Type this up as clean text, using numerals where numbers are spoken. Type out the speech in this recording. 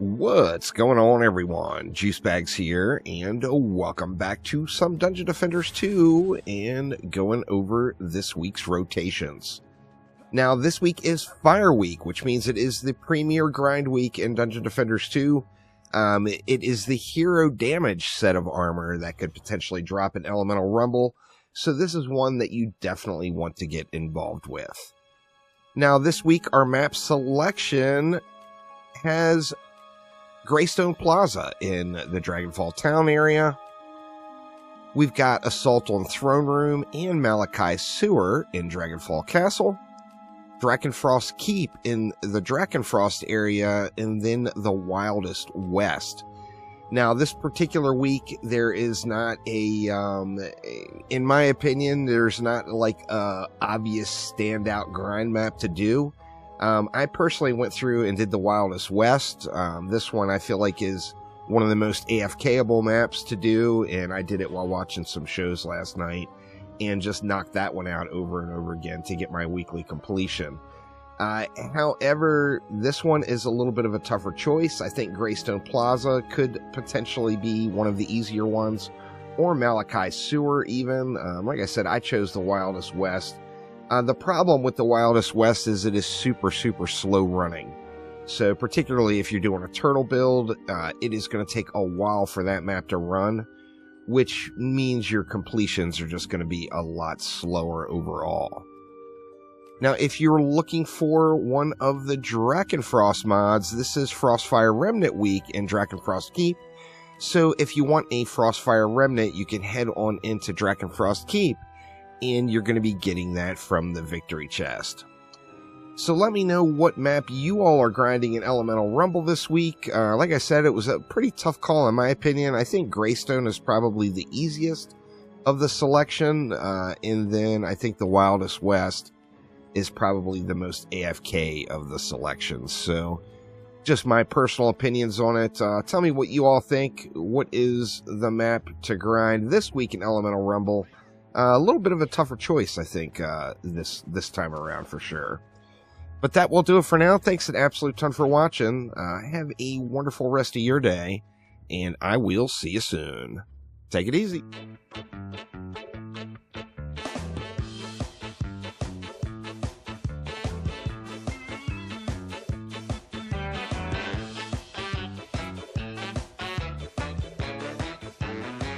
What's going on, everyone? Juicebags here, and welcome back to some Dungeon Defenders 2 and going over this week's rotations. Now, this week is Fire Week, which means it is the premier grind week in Dungeon Defenders 2. It is the hero damage set of armor that could potentially drop an Elemental Rumble, so this is one that you definitely want to get involved with. Now, this week, our map selection has Greystone Plaza in the Dragonfall Town area. We've got Assault on Throne Room and Malachi Sewer in Dragonfall Castle. Drakenfrost Keep in the Drakenfrost area, and then the Wildest West. Now, this particular week, there is not in my opinion, there's not like a obvious standout grind map to do. I personally went through and did the Wildest West. This one I feel like is one of the most AFK-able maps to do, and I did it while watching some shows last night and just knocked that one out over and over again to get my weekly completion. However, this one is a little bit of a tougher choice. I think Greystone Plaza could potentially be one of the easier ones, or Malachi Sewer even. Like I said, I chose the Wildest West. The problem with the Wildest West is it is super slow running. So particularly if you're doing a turtle build, it is going to take a while for that map to run, which means your completions are just going to be a lot slower overall. Now, if you're looking for one of the Drakenfrost mods, this is Frostfire Remnant Week in Drakenfrost Keep. So if you want a Frostfire Remnant, you can head on into Drakenfrost Keep, and you're going to be getting that from the victory chest. So let me know what map you all are grinding in Elemental Rumble this week. Like I said, it was a pretty tough call in my opinion. I think Greystone is probably the easiest of the selection, and then I think the Wildest West is probably the most AFK of the selections. So just my personal opinions on it. Tell me what you all think. What is the map to grind this week in Elemental Rumble? A little bit of a tougher choice, I think, this time around for sure. But that will do it for now. Thanks an absolute ton for watching. Have a wonderful rest of your day, and I will see you soon. Take it easy.